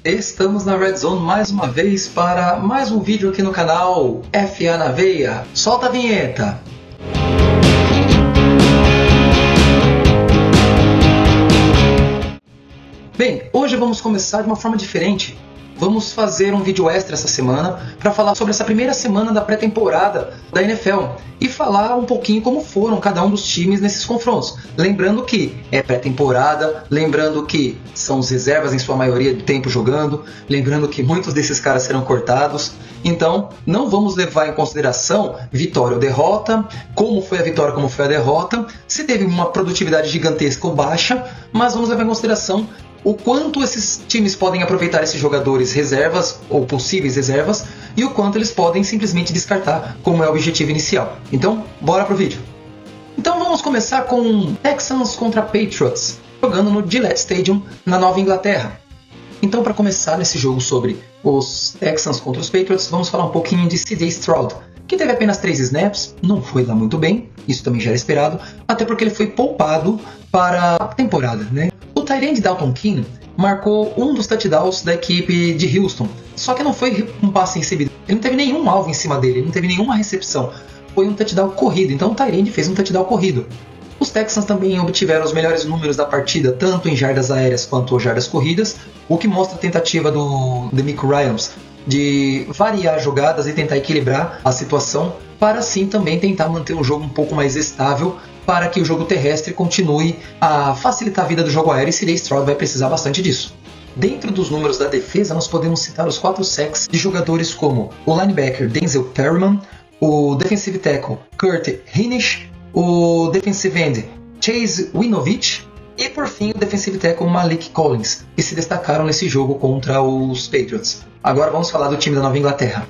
Estamos na Red Zone mais uma vez para mais um vídeo aqui no canal FA na Veia. Solta a vinheta! Bem, hoje vamos começar de uma forma diferente. Vamos fazer um vídeo extra essa semana para falar sobre essa primeira semana da pré-temporada da NFL e falar um pouquinho como foram cada um dos times nesses confrontos. Lembrando que é pré-temporada, lembrando que são os reservas em sua maioria de tempo jogando, lembrando que muitos desses caras serão cortados. Então, não vamos levar em consideração vitória ou derrota, como foi a vitória, como foi a derrota, se teve uma produtividade gigantesca ou baixa, mas vamos levar em consideração o quanto esses times podem aproveitar esses jogadores reservas ou possíveis reservas e o quanto eles podem simplesmente descartar, como é o objetivo inicial. Então, bora pro vídeo. Então vamos começar com Texans contra Patriots, jogando no Gillette Stadium, na Nova Inglaterra. Então, para começar nesse jogo sobre os Texans contra os Patriots, vamos falar um pouquinho de C.J. Stroud, que teve apenas 3 snaps, não foi lá muito bem, isso também já era esperado, até porque ele foi poupado para a temporada, né? O tight end Dalton Keene marcou um dos touchdowns da equipe de Houston, só que não foi um passe recebido, ele não teve nenhum alvo em cima dele, ele não teve nenhuma recepção, foi um touchdown corrido, então o tight end fez um touchdown corrido. Os Texans também obtiveram os melhores números da partida, tanto em jardas aéreas quanto jardas corridas, o que mostra a tentativa do DeMeco Ryans de variar jogadas e tentar equilibrar a situação, para assim também tentar manter um jogo um pouco mais estável, para que o jogo terrestre continue a facilitar a vida do jogo aéreo, e C.J. Stroud vai precisar bastante disso. Dentro dos números da defesa, nós podemos citar os 4 sacks de jogadores como o linebacker Denzel Perryman, o defensive tackle Kurt Hinish, o defensive end Chase Winovich e, por fim, o defensive tackle Malik Collins, que se destacaram nesse jogo contra os Patriots. Agora vamos falar do time da Nova Inglaterra.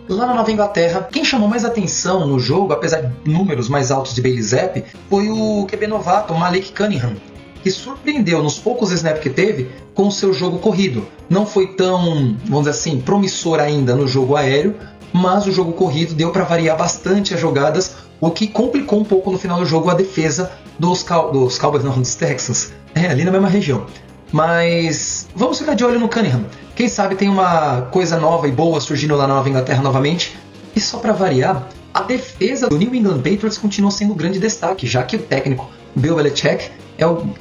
Lá na Nova Inglaterra, quem chamou mais atenção no jogo, apesar de números mais altos de Bailey Zappe, foi o QB novato Malik Cunningham, que surpreendeu nos poucos snaps que teve com o seu jogo corrido. Não foi tão, vamos dizer assim, promissor ainda no jogo aéreo, mas o jogo corrido deu para variar bastante as jogadas, o que complicou um pouco no final do jogo a defesa dos Cowboys, não, dos Texans, ali na mesma região. Mas vamos ficar de olho no Cunningham. Quem sabe tem uma coisa nova e boa surgindo lá na Nova Inglaterra novamente. E só para variar, a defesa do New England Patriots continua sendo um grande destaque, já que o técnico Bill Belichick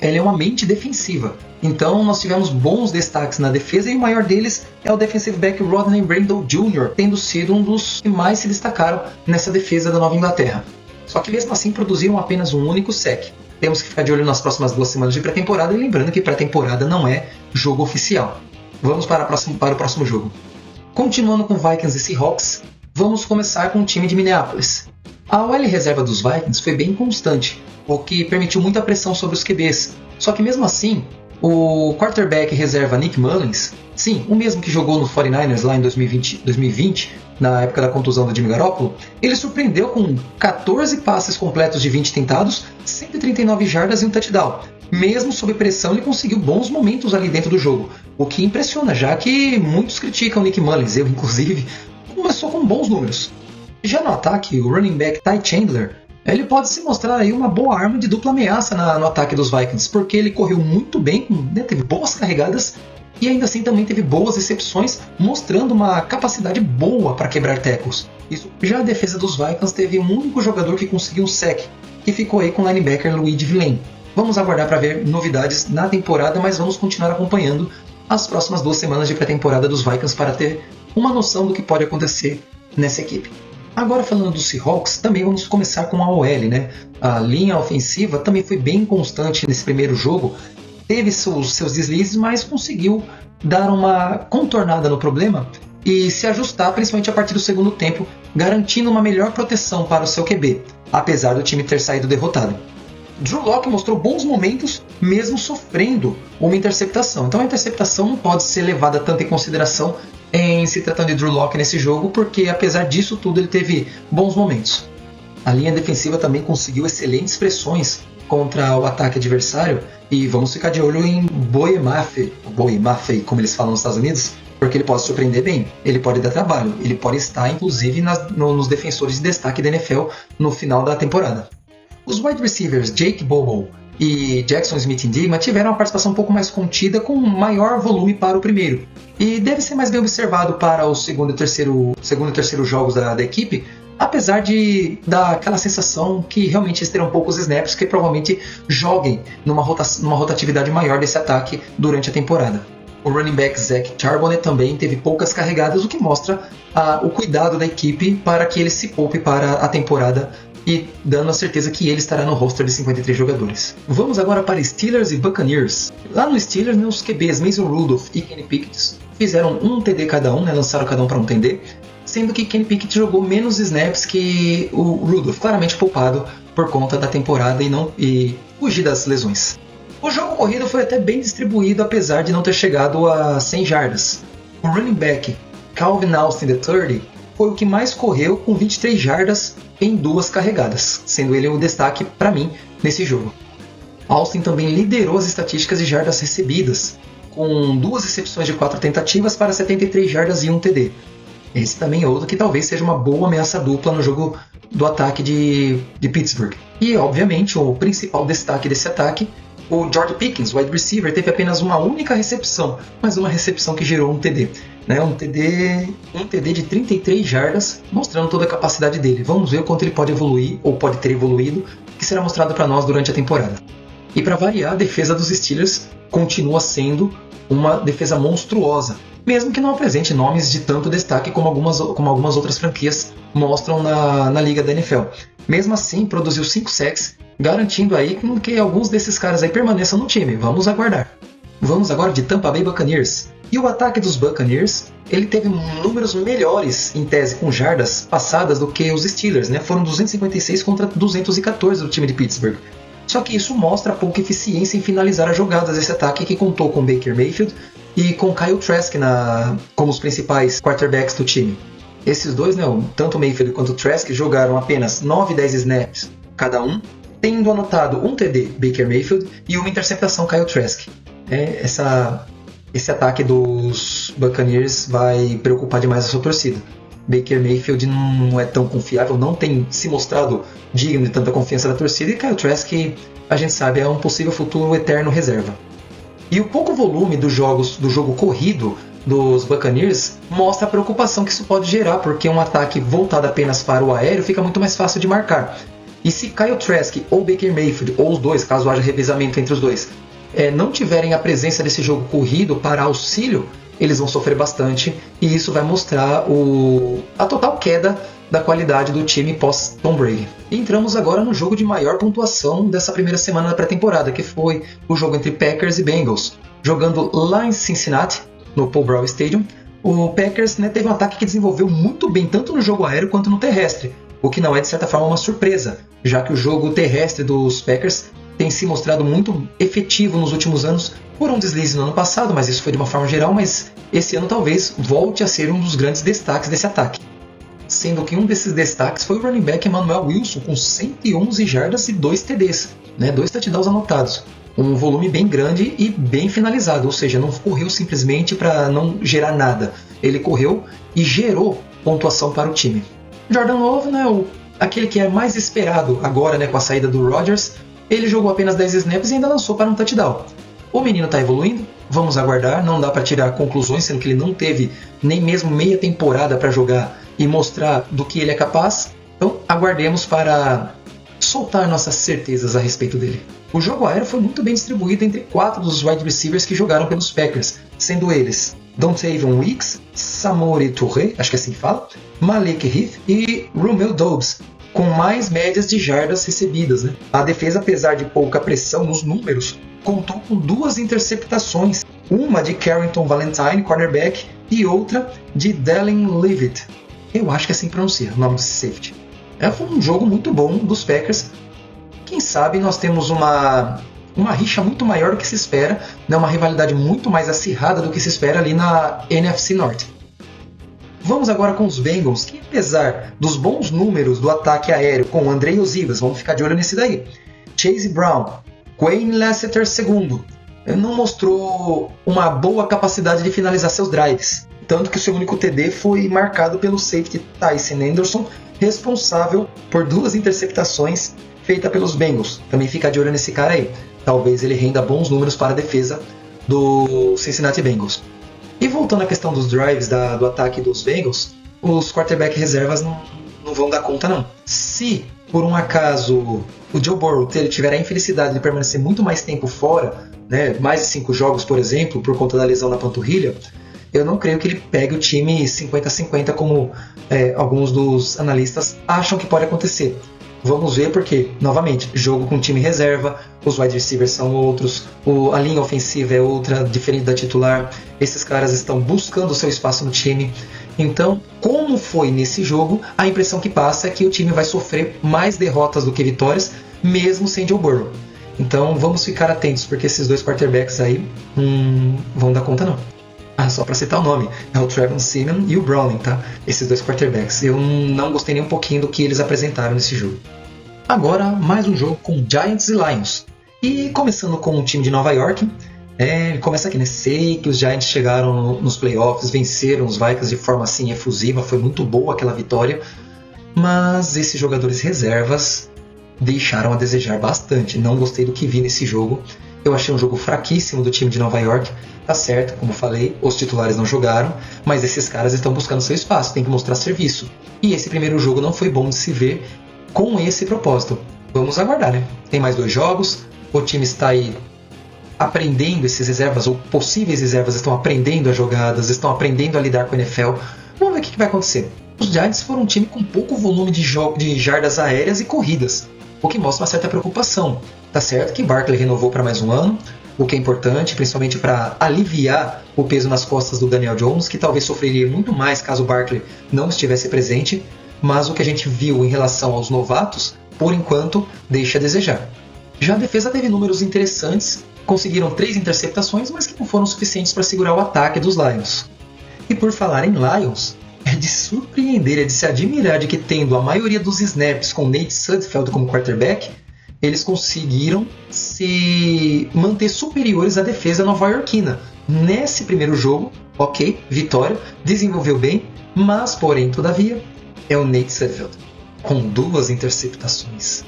ele é uma mente defensiva. Então nós tivemos bons destaques na defesa, e o maior deles é o defensive back Rodney Randall Jr., tendo sido um dos que mais se destacaram nessa defesa da Nova Inglaterra. Só que mesmo assim produziram apenas um único sack. Temos que ficar de olho nas próximas 2 semanas de pré-temporada, e lembrando que pré-temporada não é jogo oficial. Vamos para o próximo jogo. Continuando com Vikings e Seahawks, vamos começar com o time de Minneapolis. A OL reserva dos Vikings foi bem constante, o que permitiu muita pressão sobre os QBs. Só que mesmo assim, o quarterback reserva Nick Mullins, sim, o mesmo que jogou no 49ers lá em 2020, na época da contusão do Jimmy Garoppolo, ele surpreendeu com 14 passes completos de 20 tentados, 139 jardas e um touchdown. Mesmo sob pressão, ele conseguiu bons momentos ali dentro do jogo, o que impressiona, já que muitos criticam Nick Mullins, eu inclusive, começou com bons números. Já no ataque, o running back Ty Chandler, ele pode se mostrar aí uma boa arma de dupla ameaça no ataque dos Vikings, porque ele correu muito bem, né, teve boas carregadas e ainda assim também teve boas recepções, mostrando uma capacidade boa para quebrar tackles. Já a defesa dos Vikings teve um único jogador que conseguiu um sack, que ficou aí com o linebacker Luigi Villain. Vamos aguardar para ver novidades na temporada, mas vamos continuar acompanhando as próximas 2 semanas de pré-temporada dos Vikings para ter uma noção do que pode acontecer nessa equipe. Agora, falando dos Seahawks, também vamos começar com a OL, né? A linha ofensiva também foi bem constante nesse primeiro jogo, teve seus deslizes, mas conseguiu dar uma contornada no problema e se ajustar, principalmente a partir do segundo tempo, garantindo uma melhor proteção para o seu QB, apesar do time ter saído derrotado. Drew Lock mostrou bons momentos, mesmo sofrendo uma interceptação. Então a interceptação não pode ser levada tanto em consideração em se tratando de Drew Lock nesse jogo, porque apesar disso tudo ele teve bons momentos. A linha defensiva também conseguiu excelentes pressões contra o ataque adversário, e vamos ficar de olho em Boye Maffei, como eles falam nos Estados Unidos, porque ele pode surpreender bem, ele pode dar trabalho, ele pode estar inclusive nos defensores de destaque da NFL no final da temporada. Os wide receivers Jake Bobo e Jackson Smith-Njigba tiveram uma participação um pouco mais contida, com maior volume para o primeiro. e deve ser mais bem observado para o segundo e terceiro jogos da equipe, apesar de dar aquela sensação que realmente eles terão poucos snaps, que provavelmente joguem numa rotatividade maior desse ataque durante a temporada. O running back Zach Charbonnet também teve poucas carregadas, o que mostra o cuidado da equipe para que ele se poupe para a temporada e dando a certeza que ele estará no roster de 53 jogadores. Vamos agora para Steelers e Buccaneers. Lá no Steelers, os QBs Mason Rudolph e Kenny Pickett fizeram um TD cada um, lançaram cada um para um TD, sendo que Kenny Pickett jogou menos snaps que o Rudolph, claramente poupado por conta da temporada e fugir das lesões. O jogo corrido foi até bem distribuído, apesar de não ter chegado a 100 jardas. O running back Calvin Austin III foi o que mais correu, com 23 jardas em 2 carregadas, sendo ele o destaque para mim nesse jogo. Austin também liderou as estatísticas de jardas recebidas, com 2 recepções de 4 tentativas para 73 jardas e 1 TD. Esse também é outro que talvez seja uma boa ameaça dupla no jogo do ataque de Pittsburgh. E, obviamente, o principal destaque desse ataque, o George Pickens, wide receiver, teve apenas uma única recepção, mas uma recepção que gerou um TD. Um TD de 33 jardas, mostrando toda a capacidade dele. Vamos ver o quanto ele pode evoluir, ou pode ter evoluído, que será mostrado para nós durante a temporada. E para variar, a defesa dos Steelers continua sendo uma defesa monstruosa, mesmo que não apresente nomes de tanto destaque como algumas outras franquias mostram na liga da NFL. Mesmo assim, produziu 5 sacks, garantindo aí que alguns desses caras aí permaneçam no time. Vamos aguardar. Vamos agora de Tampa Bay Buccaneers. E o ataque dos Buccaneers, ele teve números melhores, em tese, com jardas passadas do que os Steelers, Foram 256 contra 214 do time de Pittsburgh. Só que isso mostra pouca eficiência em finalizar as jogadas desse ataque, que contou com Baker Mayfield e com Kyle Trask como os principais quarterbacks do time. Esses dois, tanto Mayfield quanto Trask, jogaram apenas 9 e 10 snaps cada um, tendo anotado um TD Baker Mayfield e uma interceptação Kyle Trask. Esse ataque dos Buccaneers vai preocupar demais a sua torcida. Baker Mayfield não é tão confiável, não tem se mostrado digno de tanta confiança da torcida, e Kyle Trask, a gente sabe, é um possível futuro eterno reserva. E o pouco volume do jogo corrido dos Buccaneers mostra a preocupação que isso pode gerar, porque um ataque voltado apenas para o aéreo fica muito mais fácil de marcar. E se Kyle Trask ou Baker Mayfield, ou os dois, caso haja revezamento entre os dois, não tiverem a presença desse jogo corrido para auxílio, eles vão sofrer bastante, e isso vai mostrar a total queda da qualidade do time pós-Tom Brady. E entramos agora no jogo de maior pontuação dessa primeira semana da pré-temporada, que foi o jogo entre Packers e Bengals. Jogando lá em Cincinnati, no Paul Brown Stadium, o Packers teve um ataque que desenvolveu muito bem, tanto no jogo aéreo quanto no terrestre, o que não é de certa forma uma surpresa, já que o jogo terrestre dos Packers tem se mostrado muito efetivo nos últimos anos, por um deslize no ano passado, mas isso foi de uma forma geral, mas esse ano talvez volte a ser um dos grandes destaques desse ataque. Sendo que um desses destaques foi o running back Emmanuel Wilson, com 111 jardas e 2 TDs, 2 touchdowns anotados. Um volume bem grande e bem finalizado, ou seja, não correu simplesmente para não gerar nada. Ele correu e gerou pontuação para o time. Jordan Love, aquele que é mais esperado agora, com a saída do Rodgers, ele jogou apenas 10 snaps e ainda lançou para um touchdown. O menino está evoluindo, vamos aguardar, não dá para tirar conclusões, sendo que ele não teve nem mesmo meia temporada para jogar e mostrar do que ele é capaz, então aguardemos para soltar nossas certezas a respeito dele. O jogo aéreo foi muito bem distribuído entre 4 dos wide receivers que jogaram pelos Packers, sendo eles Dontayvion Wicks, Samori Touré, acho que é assim que fala, Malik Heath e Romeo Doubs, com mais médias de jardas recebidas. A defesa, apesar de pouca pressão nos números, contou com 2 interceptações, uma de Carrington Valentine, cornerback, e outra de Dallin Leavitt. Eu acho que assim pronuncia o nome desse safety. Foi um jogo muito bom dos Packers. Quem sabe nós temos uma rixa muito maior do que se espera, uma rivalidade muito mais acirrada do que se espera ali na NFC Norte. Vamos agora com os Bengals, que apesar dos bons números do ataque aéreo com Andrei Ozivas, vamos ficar de olho nesse daí, Chase Brown, Quayne Lassiter II, não mostrou uma boa capacidade de finalizar seus drives, tanto que o seu único TD foi marcado pelo safety Tyson Anderson, responsável por 2 interceptações feitas pelos Bengals. Também fica de olho nesse cara aí, talvez ele renda bons números para a defesa do Cincinnati Bengals. E voltando à questão dos drives do ataque dos Bengals, os quarterback reservas não vão dar conta não. Se por um acaso o Joe Burrow tiver a infelicidade de permanecer muito mais tempo fora, né, mais de 5 jogos, por exemplo, por conta da lesão na panturrilha, eu não creio que ele pegue o time 50-50 como alguns dos analistas acham que pode acontecer. Vamos ver porque, novamente, jogo com time reserva, os wide receivers são outros, a linha ofensiva é outra, diferente da titular, esses caras estão buscando o seu espaço no time. Então, como foi nesse jogo, a impressão que passa é que o time vai sofrer mais derrotas do que vitórias, mesmo sem Joe Burrow. Então, vamos ficar atentos, porque esses dois quarterbacks aí vão dar conta não. Só para citar o nome, é o Trevor Siemian e o Browning, tá? Esses dois quarterbacks. Eu não gostei nem um pouquinho do que eles apresentaram nesse jogo. Agora, mais um jogo com Giants e Lions. E começando com o time de Nova York, começa aqui, né? Sei que os Giants chegaram nos playoffs, venceram os Vikings de forma assim efusiva, foi muito boa aquela vitória, mas esses jogadores reservas deixaram a desejar bastante. Não gostei do que vi nesse jogo. Eu achei um jogo fraquíssimo do time de Nova York. Tá certo, como falei, os titulares não jogaram, mas esses caras estão buscando seu espaço, tem que mostrar serviço. E esse primeiro jogo não foi bom de se ver com esse propósito. Vamos aguardar, né? Tem mais 2 jogos, o time está aí aprendendo esses reservas, ou possíveis reservas estão aprendendo as jogadas, estão aprendendo a lidar com a NFL. Vamos ver o que vai acontecer. Os Giants foram um time com pouco volume de jardas aéreas e corridas, o que mostra uma certa preocupação. Tá certo que Barkley renovou para mais um ano, o que é importante, principalmente para aliviar o peso nas costas do Daniel Jones, que talvez sofreria muito mais caso o Barkley não estivesse presente, mas o que a gente viu em relação aos novatos, por enquanto, deixa a desejar. Já a defesa teve números interessantes, conseguiram 3 interceptações, mas que não foram suficientes para segurar o ataque dos Lions. E por falar em Lions, é de surpreender, é de se admirar de que, tendo a maioria dos snaps com Nate Sudfeld como quarterback, eles conseguiram se manter superiores à defesa nova-iorquina. Nesse primeiro jogo, ok, vitória, desenvolveu bem, mas, porém, todavia, é o Nate Sudfeld, com 2 interceptações.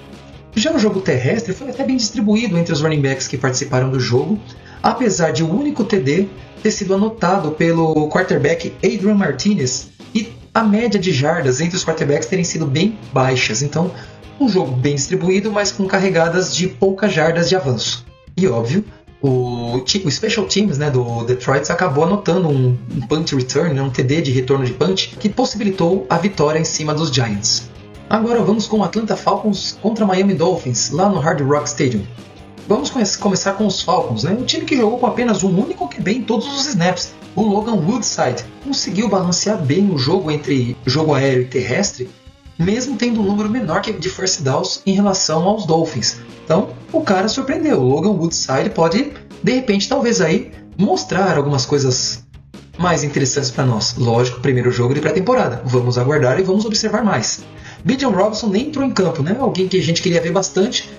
Já no jogo terrestre, foi até bem distribuído entre os running backs que participaram do jogo, apesar de o único TD ter sido anotado pelo quarterback Adrian Martinez e a média de jardas entre os quarterbacks terem sido bem baixas. Então, um jogo bem distribuído, mas com carregadas de poucas jardas de avanço. E óbvio, o Special Teams, né, do Detroit acabou anotando um punt return, um TD de retorno de punch, que possibilitou a vitória em cima dos Giants. Agora vamos com o Atlanta Falcons contra Miami Dolphins, lá no Hard Rock Stadium. Vamos começar com os Falcons, né? O time que jogou com apenas um único QB em todos os snaps. O Logan Woodside conseguiu balancear bem o jogo entre jogo aéreo e terrestre, mesmo tendo um número menor de first downs em relação aos Dolphins. Então, o cara surpreendeu. O Logan Woodside pode, de repente, talvez aí, mostrar algumas coisas mais interessantes para nós. Lógico, primeiro jogo de pré-temporada. Vamos aguardar e vamos observar mais. Bijan Robinson nem entrou em campo, né? Alguém que a gente queria ver bastante.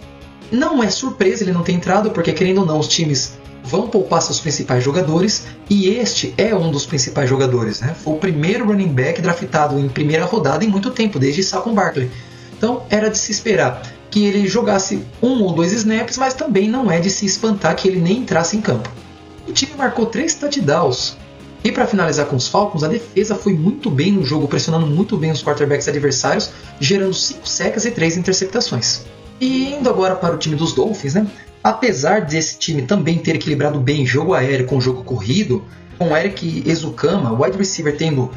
Não é surpresa ele não ter entrado, porque, querendo ou não, os times vão poupar seus principais jogadores, e este é um dos principais jogadores, né? Foi o primeiro running back draftado em primeira rodada em muito tempo, desde Saquon Barkley. Então era de se esperar que ele jogasse 1 ou 2 snaps, mas também não é de se espantar que ele nem entrasse em campo. O time marcou 3 touchdowns. E para finalizar com os Falcons, a defesa foi muito bem no jogo, pressionando muito bem os quarterbacks adversários, gerando 5 sacks e 3 interceptações. E indo agora para o time dos Dolphins, né? Apesar desse time também ter equilibrado bem jogo aéreo com jogo corrido, com Eric Ezukama, wide receiver, tendo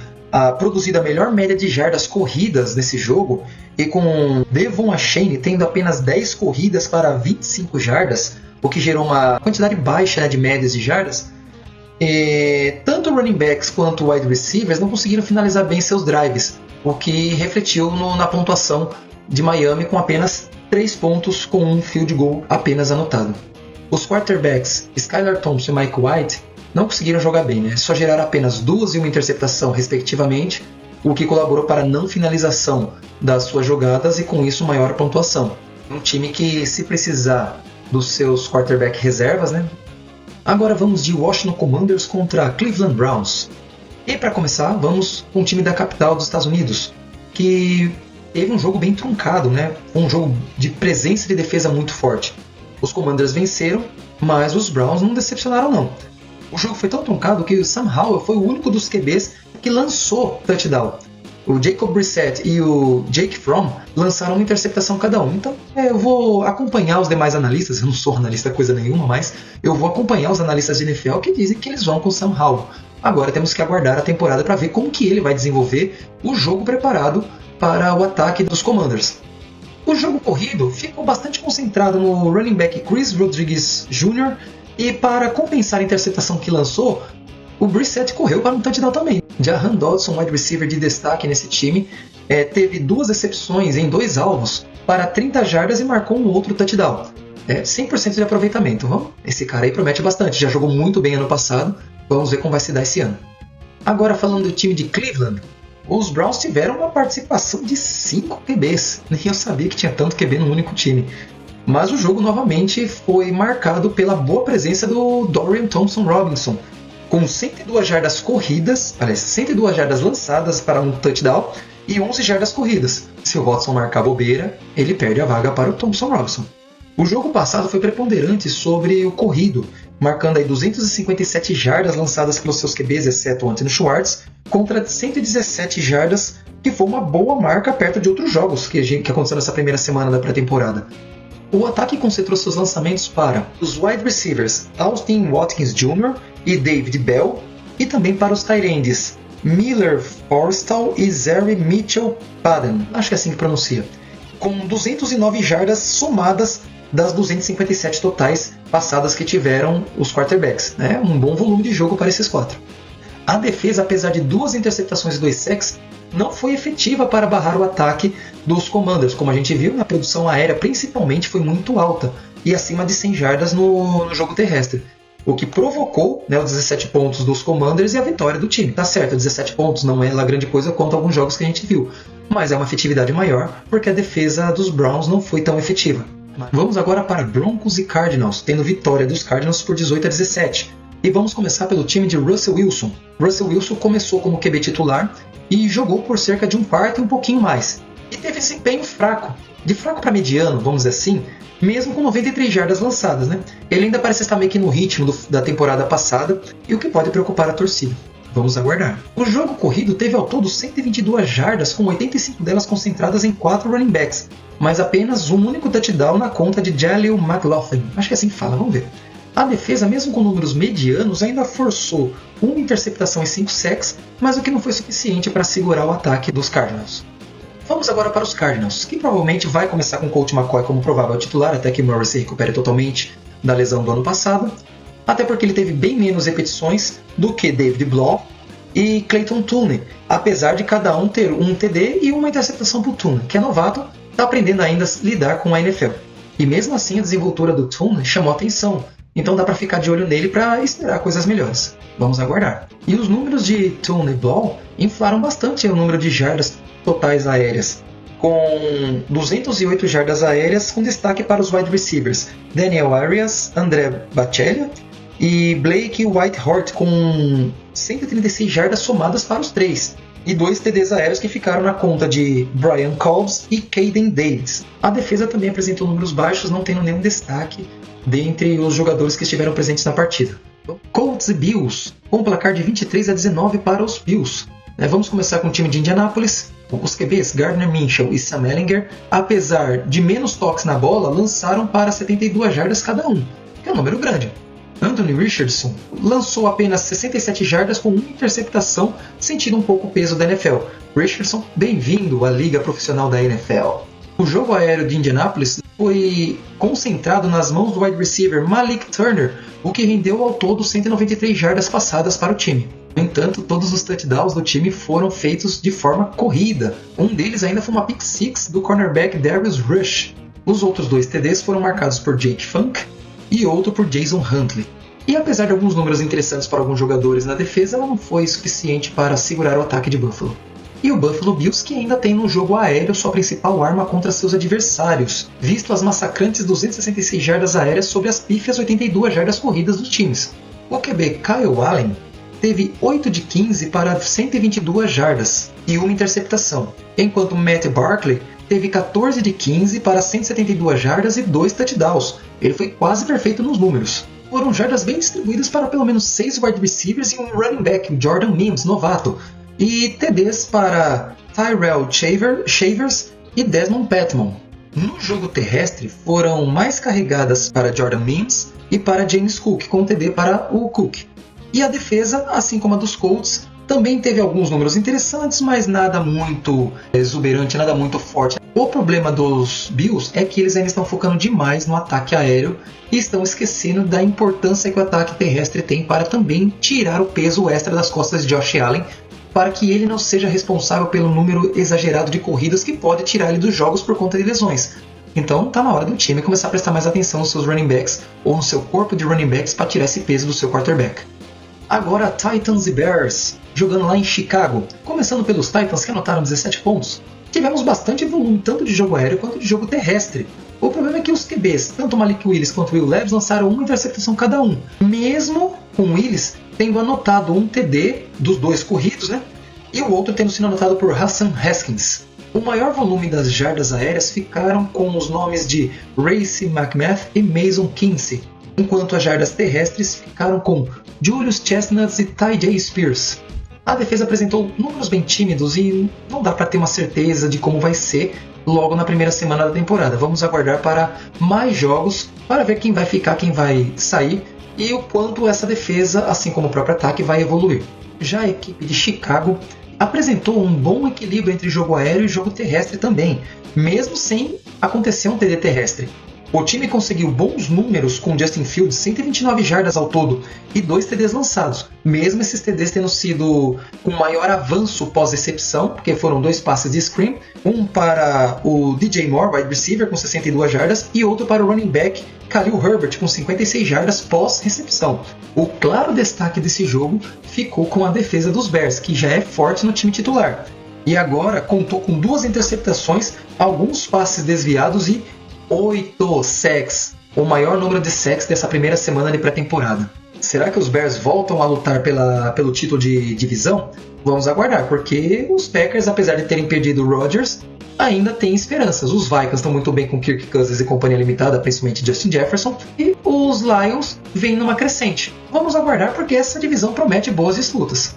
produzido a melhor média de jardas corridas nesse jogo, e com Devon Achane tendo apenas 10 corridas para 25 jardas, o que gerou uma quantidade baixa, né, de médias de jardas, tanto running backs quanto wide receivers não conseguiram finalizar bem seus drives, o que refletiu na pontuação de Miami, com apenas 3 pontos com um field goal apenas anotado. Os quarterbacks Skylar Thompson e Mike White não conseguiram jogar bem, né? Só geraram apenas 2 e 1 interceptação respectivamente, o que colaborou para a não finalização das suas jogadas e com isso maior pontuação. Um time que, se precisar dos seus quarterback reservas, né? Agora vamos de Washington Commanders contra Cleveland Browns. E para começar, vamos com o time da capital dos Estados Unidos, que teve um jogo bem truncado, né? Um jogo de presença de defesa muito forte. Os Commanders venceram, mas os Browns não decepcionaram não. O jogo foi tão truncado que o Sam Howell foi o único dos QBs que lançou touchdown. O Jacob Brissett e o Jake Fromm lançaram uma interceptação cada um. Então eu vou acompanhar os demais analistas. Eu não sou analista coisa nenhuma, mas eu vou acompanhar os analistas de NFL que dizem que eles vão com o Sam Howell. Agora temos que aguardar a temporada para ver como que ele vai desenvolver o jogo preparado para o ataque dos Commanders. O jogo corrido ficou bastante concentrado no running back Chris Rodrigues Jr. e para compensar a interceptação que lançou, o Brissett correu para um touchdown também. Jahan Dodson, wide receiver de destaque nesse time, teve 2 recepções em 2 alvos para 30 jardas e marcou um outro touchdown. 100% de aproveitamento. Esse cara aí promete bastante, já jogou muito bem ano passado, vamos ver como vai se dar esse ano. Agora falando do time de Cleveland, os Browns tiveram uma participação de 5 QBs, nem eu sabia que tinha tanto QB num único time. Mas o jogo novamente foi marcado pela boa presença do Dorian Thompson-Robinson, com 102 jardas corridas, 102 jardas lançadas para um touchdown e 11 jardas corridas. Se o Watson marcar bobeira, ele perde a vaga para o Thompson-Robinson. O jogo passado foi preponderante sobre o corrido, marcando aí 257 jardas lançadas pelos seus QBs, exceto o Anthony Schwartz, contra 117 jardas, que foi uma boa marca perto de outros jogos que aconteceram nessa primeira semana da pré-temporada. O ataque concentrou seus lançamentos para os wide receivers Austin Watkins Jr. e David Bell, e também para os tight ends Miller Forstall e Zary Mitchell-Paden, acho que é assim que pronuncia, com 209 jardas somadas das 257 totais passadas que tiveram os quarterbacks. Um bom volume de jogo para esses 4. A defesa, apesar de 2 interceptações e 2 sacks, não foi efetiva para barrar o ataque dos Commanders. Como a gente viu, a produção aérea principalmente foi muito alta e acima de 100 jardas no jogo terrestre, o que provocou os 17 pontos dos Commanders e a vitória do time. Tá certo, 17 pontos não é lá grande coisa quanto alguns jogos que a gente viu, mas é uma efetividade maior porque a defesa dos Browns não foi tão efetiva. Vamos agora para Broncos e Cardinals, tendo vitória dos Cardinals por 18-17. E vamos começar pelo time de Russell Wilson. Russell Wilson começou como QB titular e jogou por cerca de um quarto e um pouquinho mais. E teve desempenho fraco, de fraco para mediano, vamos dizer assim, mesmo com 93 jardas lançadas. Ele ainda parece estar meio que no ritmo da temporada passada, e o que pode preocupar a torcida. Vamos aguardar. O jogo corrido teve ao todo 122 jardas, com 85 delas concentradas em 4 running backs, mas apenas um único touchdown na conta de Jaleel McLaughlin. Acho que é assim que fala, vamos ver. A defesa, mesmo com números medianos, ainda forçou uma interceptação e 5 sacks, mas o que não foi suficiente para segurar o ataque dos Cardinals. Vamos agora para os Cardinals, que provavelmente vai começar com Colt McCoy como provável titular até que Murray se recupere totalmente da lesão do ano passado, até porque ele teve bem menos repetições do que David Blough e Clayton Tune, apesar de cada um ter um TD e uma interceptação para o Tune, que é novato, está aprendendo ainda a lidar com a NFL. E mesmo assim a desenvoltura do Tune chamou atenção, então dá para ficar de olho nele para esperar coisas melhores. Vamos aguardar. E os números de Tune e Blough inflaram bastante o número de jardas totais aéreas, com 208 jardas aéreas, com destaque para os wide receivers Daniel Arias, André Baccellia e Blake Whitehort, com 136 jardas somadas para os 3, e 2 TDs aéreos que ficaram na conta de Brian Cobbs e Caden Davis. A defesa também apresentou números baixos, não tendo nenhum destaque dentre os jogadores que estiveram presentes na partida. Colts e Bills, com um placar de 23-19 para os Bills. Vamos começar com o time de Indianápolis. Os QBs Gardner Minshew e Sam Ehlinger, apesar de menos toques na bola, lançaram para 72 jardas cada um, que é um número grande. Anthony Richardson lançou apenas 67 jardas com uma interceptação, sentindo um pouco o peso da NFL. Richardson, bem-vindo à liga profissional da NFL. O jogo aéreo de Indianápolis foi concentrado nas mãos do wide receiver Malik Turner, o que rendeu ao todo 193 jardas passadas para o time. No entanto, todos os touchdowns do time foram feitos de forma corrida. Um deles ainda foi uma pick six do cornerback Darius Rush. Os outros 2 TDs foram marcados por Jake Funk e outro por Jason Huntley. E apesar de alguns números interessantes para alguns jogadores na defesa, ela não foi suficiente para segurar o ataque de Buffalo. E o Buffalo Bills, que ainda tem no jogo aéreo sua principal arma contra seus adversários, visto as massacrantes 266 jardas aéreas sobre as pífias 82 jardas corridas dos times. O QB Kyle Allen teve 8 de 15 para 122 jardas e uma interceptação, enquanto Matt Barkley teve 14 de 15 para 172 jardas e 2 touchdowns. Ele foi quase perfeito nos números. foram jardas bem distribuídas para pelo menos 6 wide receivers e um running back, Jordan Mims, novato, e TDs para Tyrell Shavers e Desmond Petman. No jogo terrestre, foram mais carregadas para Jordan Mims e para James Cook, com TD para o Cook. E a defesa, assim como a dos Colts, também teve alguns números interessantes, mas nada muito exuberante, nada muito forte. O problema dos Bills é que eles ainda estão focando demais no ataque aéreo e estão esquecendo da importância que o ataque terrestre tem para também tirar o peso extra das costas de Josh Allen, para que ele não seja responsável pelo número exagerado de corridas que pode tirar ele dos jogos por conta de lesões. Então está na hora do time começar a prestar mais atenção nos seus running backs ou no seu corpo de running backs para tirar esse peso do seu quarterback. Agora Titans e Bears, jogando lá em Chicago. Começando pelos Titans, que anotaram 17 pontos. Tivemos bastante volume tanto de jogo aéreo quanto de jogo terrestre. O problema é que os QBs, tanto Malik Willis quanto Will Levis, lançaram uma interceptação cada um. Mesmo com Willis tendo anotado um TD dos dois corridos, e o outro tendo sido anotado por Hassan Haskins. O maior volume das jardas aéreas ficaram com os nomes de Racey McMath e Mason Kinsey, enquanto as jardas terrestres ficaram com Julius Chestnut e Ty.J. Spears. A defesa apresentou números bem tímidos e não dá para ter uma certeza de como vai ser logo na primeira semana da temporada. Vamos aguardar para mais jogos para ver quem vai ficar, quem vai sair e o quanto essa defesa, assim como o próprio ataque, vai evoluir. Já a equipe de Chicago apresentou um bom equilíbrio entre jogo aéreo e jogo terrestre também, mesmo sem acontecer um TD terrestre. O time conseguiu bons números com Justin Fields, 129 jardas ao todo e 2 TDs lançados, mesmo esses TDs tendo sido com maior avanço pós-recepção, porque foram 2 passes de screen, um para o DJ Moore, wide receiver, com 62 jardas, e outro para o running back Khalil Herbert, com 56 jardas pós-recepção. O claro destaque desse jogo ficou com a defesa dos Bears, que já é forte no time titular. E agora contou com 2 interceptações, alguns passes desviados e 8 sacks, o maior número de sacks dessa primeira semana de pré-temporada. Será que os Bears voltam a lutar pelo título de divisão? Vamos aguardar, porque os Packers, apesar de terem perdido o Rodgers, ainda têm esperanças. Os Vikings estão muito bem com Kirk Cousins e companhia limitada, principalmente Justin Jefferson, e os Lions vêm numa crescente. Vamos aguardar, porque essa divisão promete boas disputas.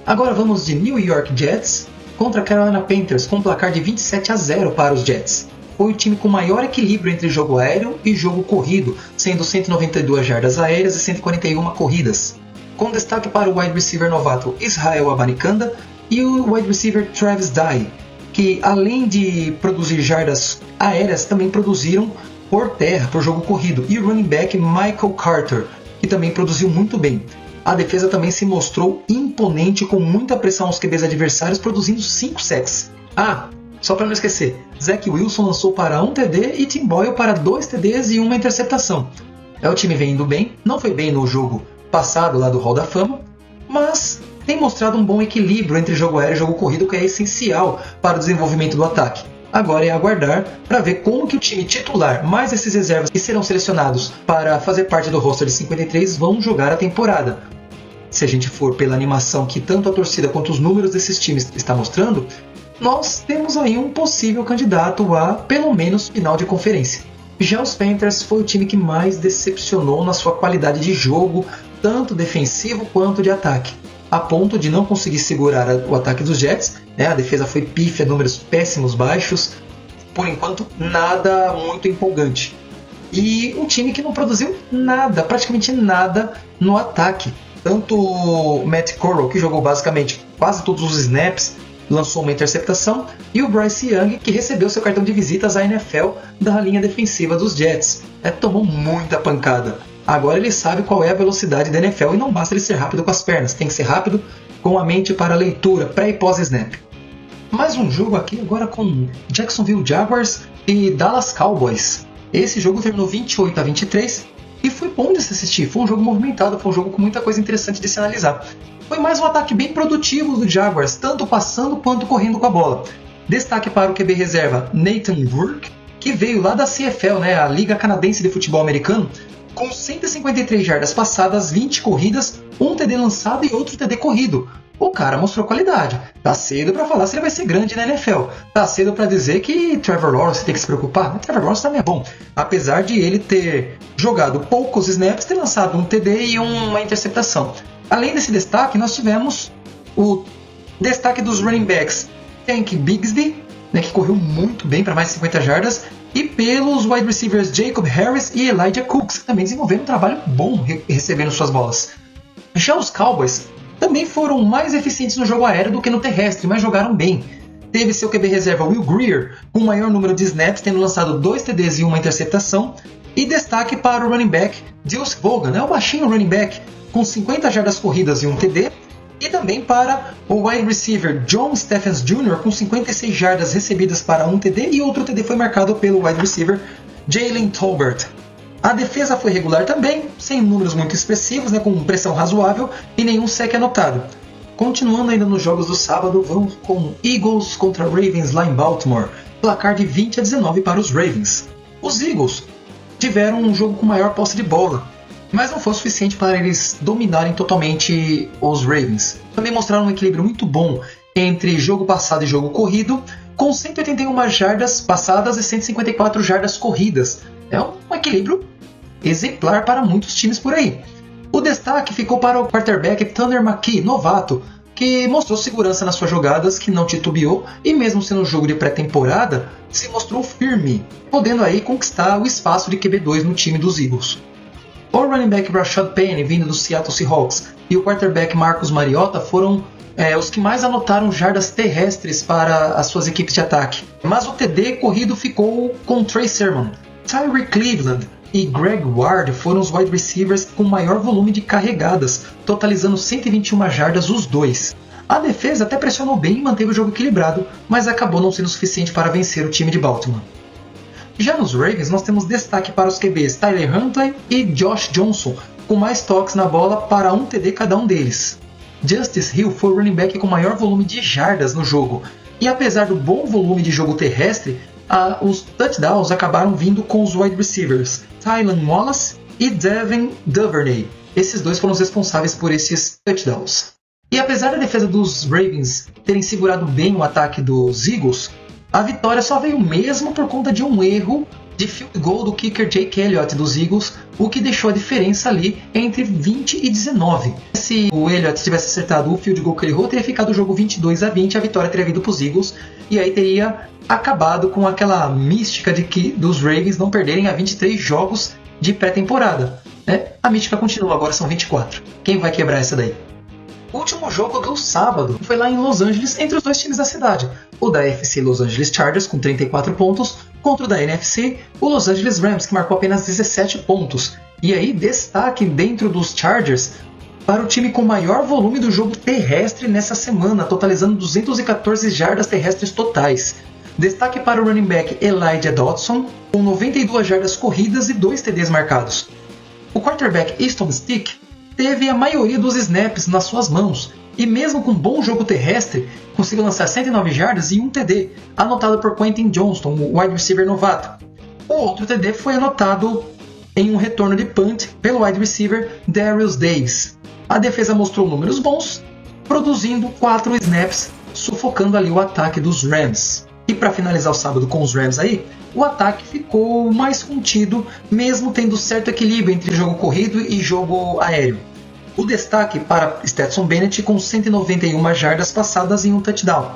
Agora vamos de New York Jets contra Carolina Panthers, com um placar de 27-0 para os Jets. Foi o time com maior equilíbrio entre jogo aéreo e jogo corrido, sendo 192 jardas aéreas e 141 corridas. Com destaque para o wide receiver novato Israel Abanikanda e o wide receiver Travis Dye, que além de produzir jardas aéreas, também produziram por terra, por jogo corrido, e o running back Michael Carter, que também produziu muito bem. A defesa também se mostrou imponente, com muita pressão aos QBs adversários, produzindo 5 sacks. Só para não esquecer, Zach Wilson lançou para 1 TD e Tim Boyle para 2 TDs e 1 interceptação. O time vem indo bem, não foi bem no jogo passado lá do Hall da Fama, mas tem mostrado um bom equilíbrio entre jogo aéreo e jogo corrido, que é essencial para o desenvolvimento do ataque. Agora é aguardar para ver como que o time titular, mais esses reservas que serão selecionados para fazer parte do roster de 53, vão jogar a temporada. Se a gente for pela animação que tanto a torcida quanto os números desses times está mostrando, nós temos aí um possível candidato a, pelo menos, final de conferência. Já os Panthers foi o time que mais decepcionou na sua qualidade de jogo, tanto defensivo quanto de ataque, a ponto de não conseguir segurar o ataque dos Jets. A defesa foi pífia, números péssimos, baixos, por enquanto nada muito empolgante. E um time que não produziu nada, praticamente nada no ataque. Tanto o Matt Corral, que jogou basicamente quase todos os snaps, lançou uma interceptação, e o Bryce Young, que recebeu seu cartão de visitas à NFL da linha defensiva dos Jets. Tomou muita pancada. Agora ele sabe qual é a velocidade da NFL e não basta ele ser rápido com as pernas, tem que ser rápido com a mente para a leitura, pré e pós-snap. Mais um jogo aqui agora com Jacksonville Jaguars e Dallas Cowboys. Esse jogo terminou 28-23 e foi bom de se assistir, foi um jogo movimentado, foi um jogo com muita coisa interessante de se analisar. Foi mais um ataque bem produtivo do Jaguars, tanto passando quanto correndo com a bola. Destaque para o QB reserva Nathan Burke, que veio lá da CFL, a Liga Canadense de Futebol Americano, com 153 jardas passadas, 20 corridas, um TD lançado e outro TD corrido. o cara mostrou qualidade. Tá cedo para falar se ele vai ser grande na NFL. Tá cedo para dizer que Trevor Lawrence tem que se preocupar. Mas Trevor Lawrence também é bom. Apesar de ele ter jogado poucos snaps, ter lançado um TD e uma interceptação. Além desse destaque, nós tivemos o destaque dos running backs Tank Bigsby, né, que correu muito bem para mais de 50 jardas, e pelos wide receivers Jacob Harris e Elijah Cooks, que também desenvolveram um trabalho bom recebendo suas bolas. Já os Cowboys também foram mais eficientes no jogo aéreo do que no terrestre, mas jogaram bem. Teve seu QB reserva Will Grier, com o maior número de snaps, tendo lançado 2 TDs e uma interceptação. E destaque para o running back Deuce Vaughn, o baixinho running back, com 50 jardas corridas e um TD. E também para o wide receiver John Stephens Jr., com 56 jardas recebidas para um TD, e outro TD foi marcado pelo wide receiver Jalen Tolbert. A defesa foi regular também, sem números muito expressivos, com pressão razoável e nenhum sec anotado. Continuando ainda nos jogos do sábado, vamos com Eagles contra Ravens lá em Baltimore, placar de 20-19 para os Ravens. Os Eagles tiveram um jogo com maior posse de bola, mas não foi o suficiente para eles dominarem totalmente os Ravens. Também mostraram um equilíbrio muito bom entre jogo passado e jogo corrido, com 181 jardas passadas e 154 jardas corridas. É um equilíbrio exemplar para muitos times por aí. O destaque ficou para o quarterback Tanner McKee, novato, que mostrou segurança nas suas jogadas, que não titubeou e mesmo sendo um jogo de pré-temporada, se mostrou firme, podendo aí conquistar o espaço de QB2 no time dos Eagles. O running back Rashad Penny, vindo do Seattle Seahawks, e o quarterback Marcus Mariota foram os que mais anotaram jardas terrestres para as suas equipes de ataque. Mas o TD corrido ficou com Trey Sermon. Tyree Cleveland e Greg Ward foram os wide receivers com maior volume de carregadas, totalizando 121 jardas os dois. A defesa até pressionou bem e manteve o jogo equilibrado, mas acabou não sendo suficiente para vencer o time de Baltimore. Já nos Ravens, nós temos destaque para os QBs Tyler Huntley e Josh Johnson, com mais toques na bola para um TD cada um deles. Justice Hill foi o running back com maior volume de jardas no jogo, e apesar do bom volume de jogo terrestre, os touchdowns acabaram vindo com os wide receivers Tylan Wallace e Devin Duvernay. Esses dois foram os responsáveis por esses touchdowns. E apesar da defesa dos Ravens terem segurado bem o ataque dos Eagles, a vitória só veio mesmo por conta de um erro de field goal do kicker Jake Elliott dos Eagles, o que deixou a diferença ali entre 20 e 19. Se o Elliott tivesse acertado o field goal que ele errou, teria ficado o jogo 22-20, a vitória teria vindo para os Eagles, e aí teria acabado com aquela mística de que dos Ravens não perderem a 23 jogos de pré-temporada. A mística continua, agora são 24. Quem vai quebrar essa daí? O último jogo do sábado foi lá em Los Angeles, entre os dois times da cidade. O da AFC Los Angeles Chargers, com 34 pontos, contra o da NFC, o Los Angeles Rams, que marcou apenas 17 pontos. E aí, destaque dentro dos Chargers para o time com maior volume do jogo terrestre nessa semana, totalizando 214 jardas terrestres totais. Destaque para o running back Elijah Dodson, com 92 jardas corridas e 2 TDs marcados. O quarterback Easton Stick teve a maioria dos snaps nas suas mãos, e mesmo com um bom jogo terrestre, conseguiu lançar 109 jardas e um TD, anotado por Quentin Johnston, o wide receiver novato. O outro TD foi anotado em um retorno de punt pelo wide receiver Darius Davis. A defesa mostrou números bons, produzindo 4 snaps, sufocando ali o ataque dos Rams. E para finalizar o sábado com os Rams aí, o ataque ficou mais contido, mesmo tendo certo equilíbrio entre jogo corrido e jogo aéreo. O destaque para Stetson Bennett com 191 jardas passadas em um touchdown.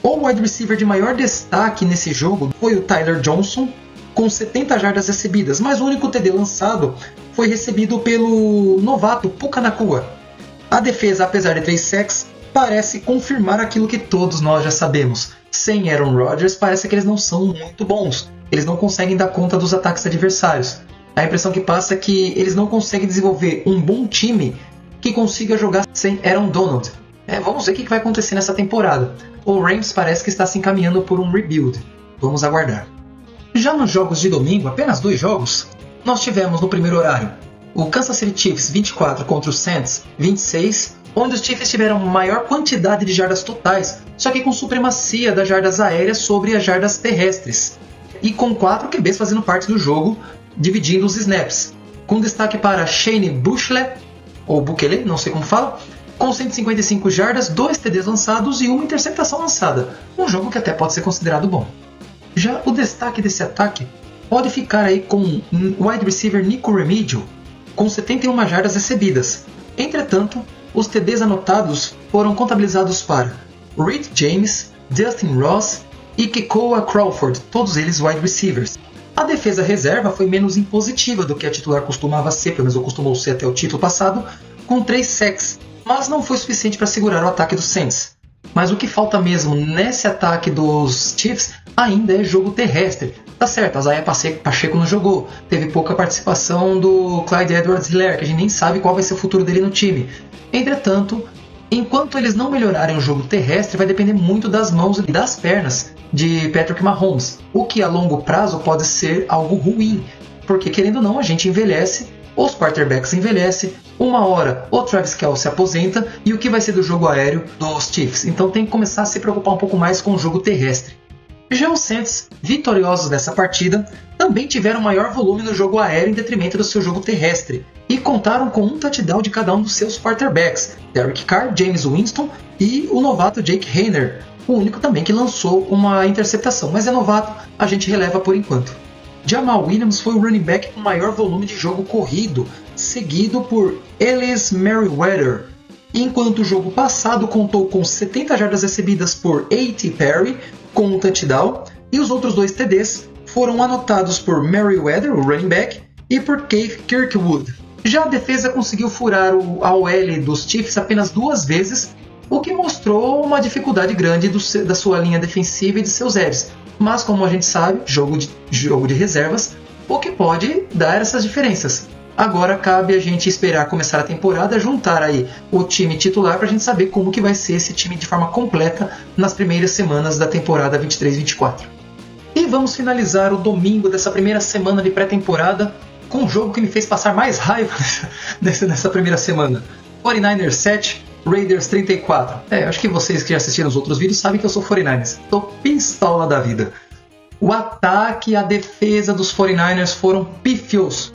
O wide receiver de maior destaque nesse jogo foi o Tyler Johnson, com 70 jardas recebidas, mas o único TD lançado foi recebido pelo novato Puka Nacua. A defesa, apesar de 3 sacks, parece confirmar aquilo que todos nós já sabemos. Sem Aaron Rodgers, parece que eles não são muito bons. Eles não conseguem dar conta dos ataques adversários. A impressão que passa é que eles não conseguem desenvolver um bom time que consiga jogar sem Aaron Donald. Vamos ver o que vai acontecer nessa temporada. O Rams parece que está se encaminhando por um rebuild. Vamos aguardar. Já nos jogos de domingo, apenas 2 jogos, nós tivemos no primeiro horário o Kansas City Chiefs 24 contra o Saints 26, onde os Chiefs tiveram maior quantidade de jardas totais, só que com supremacia das jardas aéreas sobre as jardas terrestres, e com 4 QBs fazendo parte do jogo, dividindo os snaps, com destaque para Shane Buechele, ou Bukele, não sei como fala, com 155 jardas, 2 TDs lançados e uma interceptação lançada. Um jogo que até pode ser considerado bom. Já o destaque desse ataque pode ficar aí com o wide receiver Nico Remigio, com 71 jardas recebidas. Entretanto, os TDs anotados foram contabilizados para Reed James, Justin Ross e Kekoa Crawford, todos eles wide receivers. A defesa reserva foi menos impositiva do que a titular costumava ser, pelo menos ou costumou ser até o título passado, com 3 sacks, mas não foi suficiente para segurar o ataque dos Saints. Mas o que falta mesmo nesse ataque dos Chiefs ainda é jogo terrestre. Tá certo, Isaiah Pacheco não jogou, teve pouca participação do Clyde Edwards-Helaire, que a gente nem sabe qual vai ser o futuro dele no time. Entretanto, enquanto eles não melhorarem o jogo terrestre, vai depender muito das mãos e das pernas de Patrick Mahomes, o que a longo prazo pode ser algo ruim, porque querendo ou não, a gente envelhece, os quarterbacks envelhecem, uma hora o Travis Kelce se aposenta e o que vai ser do jogo aéreo dos Chiefs? Então tem que começar a se preocupar um pouco mais com o jogo terrestre. Já os Saints, vitoriosos nessa partida, também tiveram maior volume no jogo aéreo em detrimento do seu jogo terrestre e contaram com um touchdown de cada um dos seus quarterbacks, Derek Carr, James Winston e o novato Jake Haener, o único também que lançou uma interceptação, mas é novato, a gente releva por enquanto. Jamal Williams foi o running back com maior volume de jogo corrido, seguido por Ellis Merriweather, enquanto o jogo passado contou com 70 jardas recebidas por A.T. Perry, com um touchdown, e os outros 2 TDs foram anotados por Merriweather, o running back, e por Keith Kirkwood. Já a defesa conseguiu furar a OL dos Chiefs apenas 2 vezes, o que mostrou uma dificuldade grande da sua linha defensiva e de seus edges. Mas como a gente sabe, jogo de reservas, o que pode dar essas diferenças. Agora cabe a gente esperar começar a temporada, juntar aí o time titular para a gente saber como que vai ser esse time de forma completa nas primeiras semanas da temporada 23-24. E vamos finalizar o domingo dessa primeira semana de pré-temporada com um jogo que me fez passar mais raiva nessa primeira semana. 49ers 7, Raiders 34. Acho que vocês que já assistiram os outros vídeos sabem que eu sou 49ers. Tô pistola da vida. O ataque e a defesa dos 49ers foram pífios.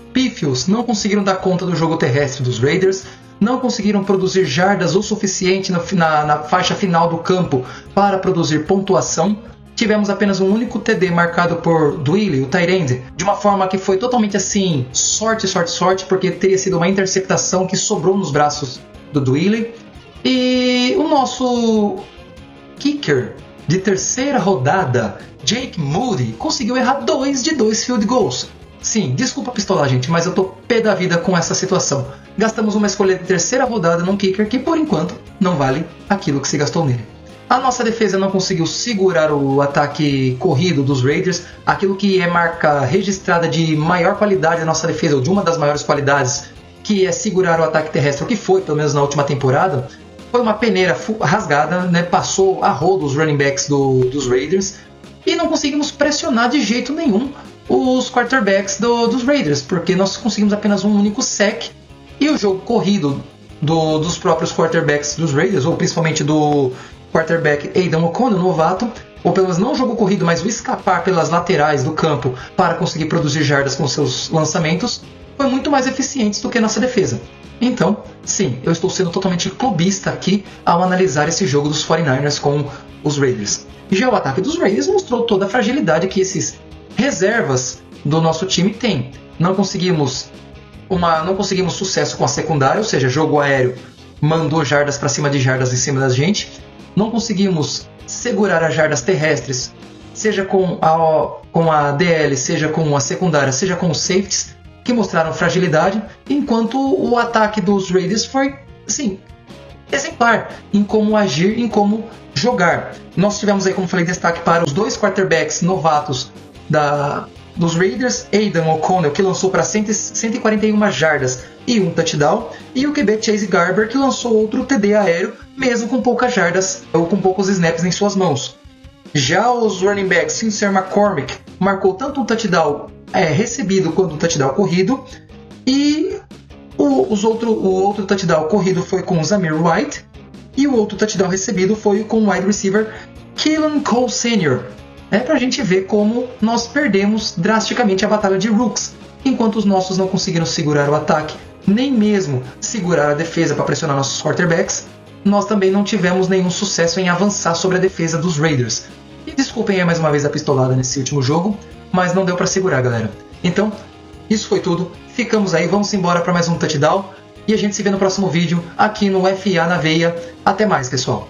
Não conseguiram dar conta do jogo terrestre dos Raiders, não conseguiram produzir jardas o suficiente na faixa final do campo para produzir pontuação. Tivemos apenas um único TD marcado por Dwelly, o tight end, de uma forma que foi totalmente assim, sorte, porque teria sido uma interceptação que sobrou nos braços do Dwelly. E o nosso kicker de terceira rodada, Jake Moody, conseguiu errar 2 de 2 field goals. Sim, desculpa pistolar, gente, mas eu tô pé da vida com essa situação. Gastamos uma escolha de terceira rodada num kicker que, por enquanto, não vale aquilo que se gastou nele. A nossa defesa não conseguiu segurar o ataque corrido dos Raiders, aquilo que é marca registrada de maior qualidade da nossa defesa, ou de uma das maiores qualidades, que é segurar o ataque terrestre, o que foi, pelo menos na última temporada. Foi uma peneira rasgada, né? Passou a rodo os running backs dos Raiders e não conseguimos pressionar de jeito nenhum os quarterbacks dos Raiders, porque nós conseguimos apenas um único sack e o jogo corrido dos próprios quarterbacks dos Raiders, ou principalmente do quarterback Aidan O'Connell, novato, ou pelo menos não o jogo corrido, mas o escapar pelas laterais do campo para conseguir produzir jardas com seus lançamentos, foi muito mais eficientes do que a nossa defesa. Então, sim, eu estou sendo totalmente clubista aqui ao analisar esse jogo dos 49ers com os Raiders. Já o ataque dos Raiders mostrou toda a fragilidade que esses reservas do nosso time têm. Não conseguimos sucesso com a secundária, ou seja, jogo aéreo mandou jardas para cima de jardas em cima da gente. Não conseguimos segurar as jardas terrestres, seja com a DL, seja com a secundária, seja com os safeties, que mostraram fragilidade, enquanto o ataque dos Raiders foi, sim, exemplar em como agir, em como jogar. Nós tivemos aí, como falei, destaque para os 2 quarterbacks novatos dos Raiders, Aidan O'Connell, que lançou para 141 jardas e um touchdown, e o QB Chase Garber, que lançou outro TD aéreo, mesmo com poucas jardas ou com poucos snaps em suas mãos. Já os running backs, Sincere McCormick marcou tanto um touchdown recebido quanto um touchdown corrido, e o outro touchdown corrido foi com o Zamir White, e o outro touchdown recebido foi com o wide receiver Keelan Cole Sr. Pra gente ver como nós perdemos drasticamente a batalha de rooks, enquanto os nossos não conseguiram segurar o ataque, nem mesmo segurar a defesa para pressionar nossos quarterbacks. nós também não tivemos nenhum sucesso em avançar sobre a defesa dos Raiders. E desculpem aí mais uma vez a pistolada nesse último jogo, mas não deu pra segurar, galera. Então, isso foi tudo. Ficamos aí, vamos embora para mais um touchdown. E a gente se vê no próximo vídeo aqui no FA na Veia. Até mais, pessoal.